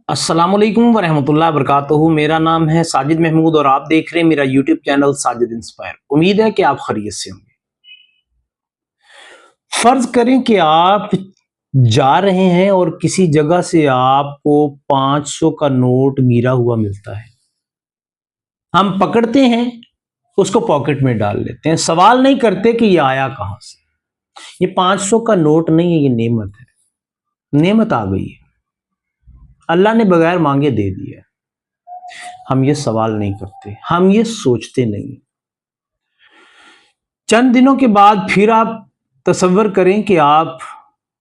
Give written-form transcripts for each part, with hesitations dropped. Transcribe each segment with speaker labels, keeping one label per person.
Speaker 1: अस्सलाम वालेकुम वरहमतुल्लाहि वबरकातुहू। मेरा नाम है साजिद महमूद और आप देख रहे हैं मेरा यूट्यूब चैनल साजिद इंस्पायर। उम्मीद है कि आप खैरियत से होंगे। फर्ज करें कि आप जा रहे हैं और किसी जगह से आपको 500 का नोट गिरा हुआ मिलता है। हम पकड़ते हैं, उसको पॉकेट में डाल लेते हैं, सवाल नहीं करते कि ये आया कहां से। ये 500 का नोट नहीं है, ये नेमत है। नेमत आ गई है, अल्लाह ने बगैर मांगे दे दिया। हम ये सवाल नहीं करते, हम ये सोचते नहीं। चंद दिनों के बाद फिर आप तसव्वुर करें कि आप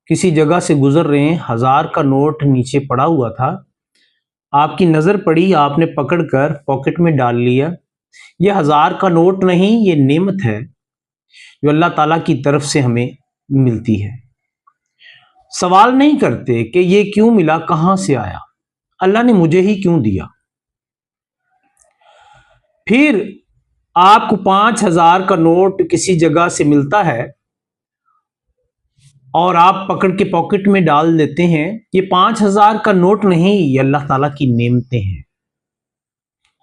Speaker 1: किसी जगह से गुजर रहे हैं, 1000 का नोट नीचे पड़ा हुआ था, आपकी नजर पड़ी, आपने पकड़कर पॉकेट में डाल लिया। ये 1000 का नोट नहीं, ये नेमत है जो अल्लाह ताला की तरफ से हमें मिलती है। सवाल नहीं करते कि ये क्यों मिला, कहां से आया, अल्लाह ने मुझे ही क्यों दिया। फिर आपको 5000 का नोट किसी जगह से मिलता है और आप पकड़ के पॉकेट में डाल देते हैं। ये 5000 का नोट नहीं, ये अल्लाह ताला की नेमतें हैं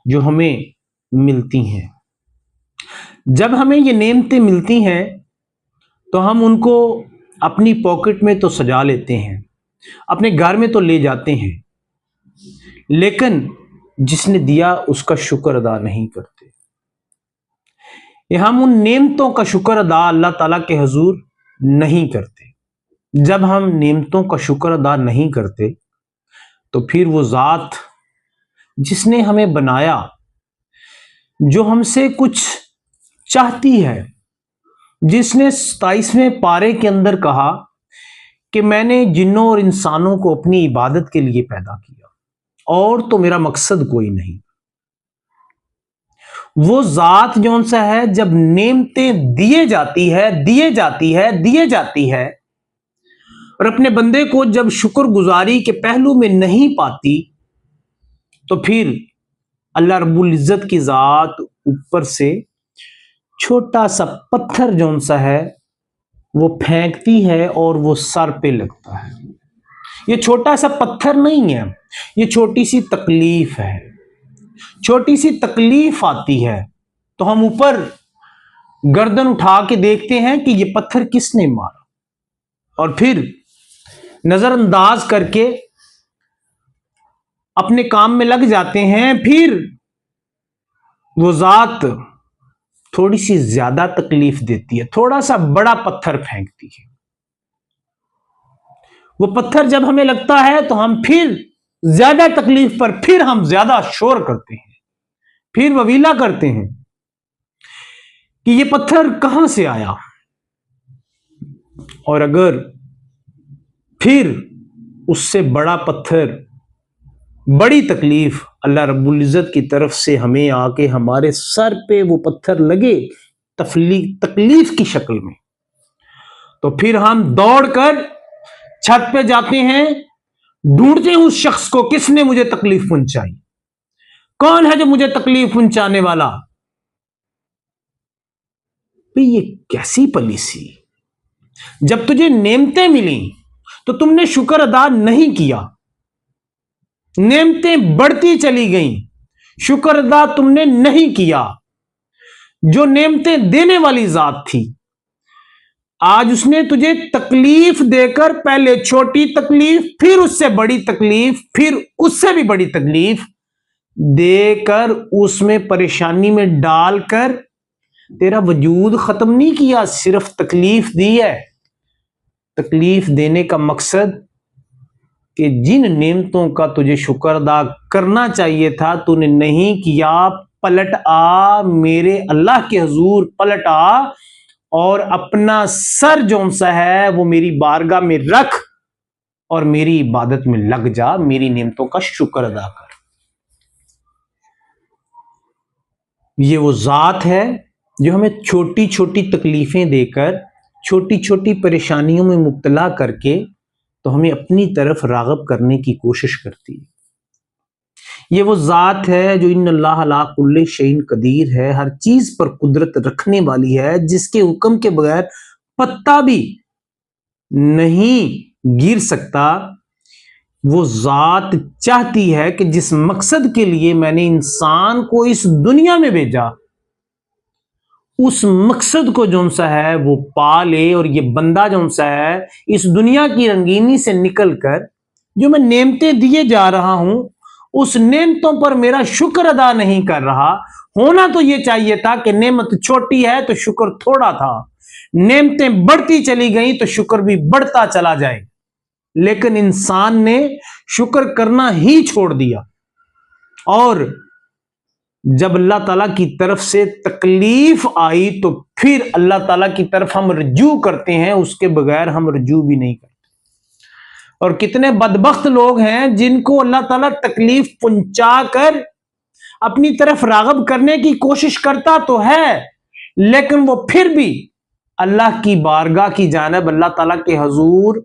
Speaker 1: जो हमें मिलती हैं। जब हमें ये नेमतें मिलती हैं तो हम उनको अपनी पॉकेट में तो सजा लेते हैं, अपने घर में तो ले जाते हैं, लेकिन जिसने दिया उसका शुक्र अदा नहीं करते। ये हम उन नेमतों का शुक्र अदा अल्लाह ताला के हुजूर नहीं करते। जब हम नेमतों का शुक्र अदा नहीं करते तो फिर वो ज़ात जिसने हमें बनाया, जो हमसे कुछ चाहती है, जिसने 27वें पारे के अंदर कहा कि मैंने जिन्नों और इंसानों को अपनी इबादत के लिए पैदा किया और तो मेरा मकसद कोई नहीं। वो ज़ात जौन सा है, जब नेमतें दिए जाती है और अपने बंदे को जब शुक्रगुजारी के पहलू में नहीं पाती तो फिर अल्लाह रब्बुल इज्जत की ज़ात ऊपर से छोटा सा पत्थर जौन सा है वो फेंकती है और वो सर पे लगता है। ये छोटा सा पत्थर नहीं है, ये छोटी सी तकलीफ है। छोटी सी तकलीफ आती है तो हम ऊपर गर्दन उठा के देखते हैं कि ये पत्थर किसने मारा, और फिर नजरअंदाज करके अपने काम में लग जाते हैं। फिर वो ज़ात थोड़ी सी ज्यादा तकलीफ देती है, थोड़ा सा बड़ा पत्थर फेंकती है। वो पत्थर जब हमें लगता है तो हम फिर ज्यादा तकलीफ पर फिर हम ज्यादा शोर करते हैं, फिर ववीला करते हैं कि ये पत्थर कहां से आया। और अगर फिर उससे बड़ा पत्थर, बड़ी तकलीफ अल्लाह रब्बुल इज्जत की तरफ से हमें आके हमारे सर पे वो पत्थर लगे तकलीफ की शक्ल में, तो फिर हम दौड़कर छत पे जाते हैं, ढूंढते हैं उस शख्स को, किसने मुझे तकलीफ पहुंचाई, कौन है जो मुझे तकलीफ पहुंचाने वाला। भाई ये कैसी पॉलिसी। जब तुझे नेमतें मिली तो तुमने शुक्र अदा नहीं किया, नेमतें बढ़ती चली गईं, शुक्र अदा तुमने नहीं किया। जो नेमतें देने वाली जात थी, आज उसने तुझे तकलीफ देकर, पहले छोटी तकलीफ, फिर उससे बड़ी तकलीफ, फिर उससे भी बड़ी तकलीफ देकर, उसमें परेशानी में डालकर तेरा वजूद खत्म नहीं किया, सिर्फ तकलीफ दी है। तकलीफ देने का मकसद कि जिन नेमतों का तुझे शुक्र अदा करना चाहिए था तूने नहीं किया, पलट आ, मेरे अल्लाह के हुजूर पलट आ और अपना सर जौन सा है वो मेरी बारगाह में रख और मेरी इबादत में लग जा, मेरी नेमतों का शुक्र अदा कर। ये वो ज़ात है जो हमें छोटी छोटी तकलीफें देकर, छोटी छोटी परेशानियों में मुब्तला करके तो हमें अपनी तरफ राग़ब करने की कोशिश करती है। ये वो ज़ात है जो इन्नल्लाह अला कुल्लि शैइन कदीर है, हर चीज पर कुदरत रखने वाली है, जिसके हुक्म के बगैर पत्ता भी नहीं गिर सकता। وہ ذات چاہتی ہے کہ جس مقصد کے لیے میں نے انسان کو اس دنیا میں بھیجا اس مقصد کو جو سا ہے وہ پالے، اور یہ بندہ جو سا ہے اس دنیا کی رنگینی سے نکل کر جو میں نعمتیں دیے جا رہا ہوں اس نعمتوں پر میرا شکر ادا نہیں کر رہا۔ ہونا تو یہ چاہیے تھا کہ نعمت چھوٹی ہے تو شکر تھوڑا تھا، نعمتیں بڑھتی چلی گئیں تو شکر بھی بڑھتا چلا جائے، لیکن انسان نے شکر کرنا ہی چھوڑ دیا۔ اور جب اللہ تعالیٰ کی طرف سے تکلیف آئی تو پھر اللہ تعالیٰ کی طرف ہم رجوع کرتے ہیں، اس کے بغیر ہم رجوع بھی نہیں کرتے۔ اور کتنے بدبخت لوگ ہیں جن کو اللہ تعالیٰ تکلیف پہنچا کر اپنی طرف راغب کرنے کی کوشش کرتا تو ہے، لیکن وہ پھر بھی اللہ کی بارگاہ کی جانب، اللہ تعالیٰ کے حضور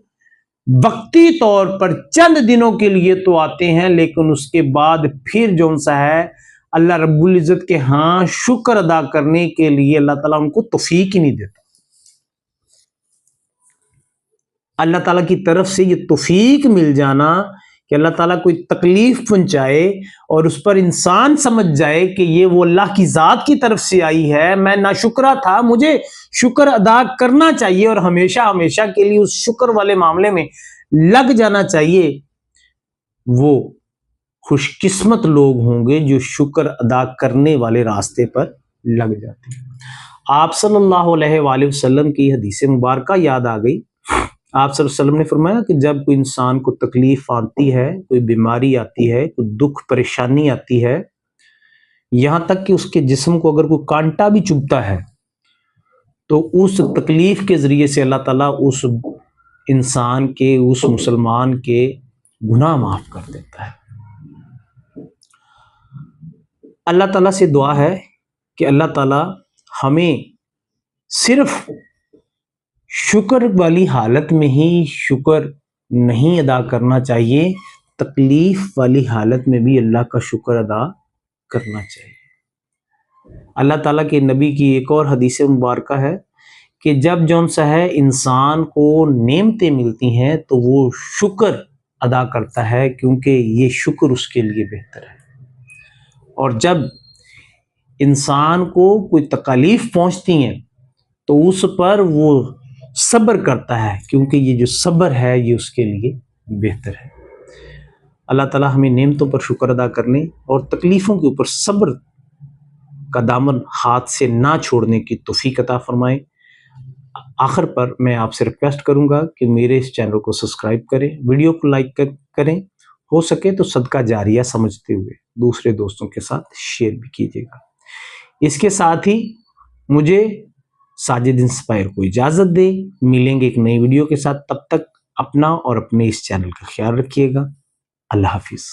Speaker 1: وقتی طور پر چند دنوں کے لیے تو آتے ہیں، لیکن اس کے بعد پھر جو سا ہے اللہ رب العزت کے ہاں شکر ادا کرنے کے لیے اللہ تعالیٰ ان کو توفیق ہی نہیں دیتا۔ اللہ تعالیٰ کی طرف سے یہ توفیق مل جانا کہ اللہ تعالیٰ کوئی تکلیف پہنچائے اور اس پر انسان سمجھ جائے کہ یہ وہ اللہ کی ذات کی طرف سے آئی ہے، میں ناشکرا تھا، مجھے شکر ادا کرنا چاہیے اور ہمیشہ ہمیشہ کے لیے اس شکر والے معاملے میں لگ جانا چاہیے، وہ خوش قسمت لوگ ہوں گے جو شکر ادا کرنے والے راستے پر لگ جاتے ہیں۔ آپ صلی اللہ علیہ وآلہ وسلم کی حدیث مبارکہ یاد آ گئی۔ آپ صلی اللہ علیہ وسلم نے فرمایا کہ جب کوئی انسان کو تکلیف آتی ہے، کوئی بیماری آتی ہے، کوئی دکھ پریشانی آتی ہے، یہاں تک کہ اس کے جسم کو اگر کوئی کانٹا بھی چبھتا ہے تو اس تکلیف کے ذریعے سے اللہ تعالیٰ اس انسان کے، اس مسلمان کے گناہ معاف کر دیتا ہے۔ اللہ تعالیٰ سے دعا ہے کہ اللہ تعالیٰ ہمیں صرف شکر والی حالت میں ہی شکر نہیں ادا کرنا چاہیے، تکلیف والی حالت میں بھی اللہ کا شکر ادا کرنا چاہیے۔ اللہ تعالیٰ کے نبی کی ایک اور حدیث مبارکہ ہے کہ جب جون سا ہے انسان کو نعمتیں ملتی ہیں تو وہ شکر ادا کرتا ہے، کیونکہ یہ شکر اس کے لیے بہتر ہے۔ اور جب انسان کو کوئی تکالیف پہنچتی ہیں تو اس پر وہ صبر کرتا ہے، کیونکہ یہ جو صبر ہے یہ اس کے لیے بہتر ہے۔ اللہ تعالیٰ ہمیں نعمتوں پر شکر ادا کرنے اور تکلیفوں کے اوپر صبر کا دامن ہاتھ سے نہ چھوڑنے کی توفیق عطا فرمائے۔ آخر پر میں آپ سے ریکویسٹ کروں گا کہ میرے اس چینل کو سبسکرائب کریں، ویڈیو کو لائک کریں، ہو سکے تو صدقہ جاریہ سمجھتے ہوئے دوسرے دوستوں کے ساتھ شیئر بھی کیجیے گا۔ اس کے ساتھ ہی مجھے ساجد انسپائر کو اجازت دے، ملیں گے ایک نئی ویڈیو کے ساتھ، تب تک اپنا اور اپنے اس چینل کا خیال رکھیے گا۔ اللہ حافظ۔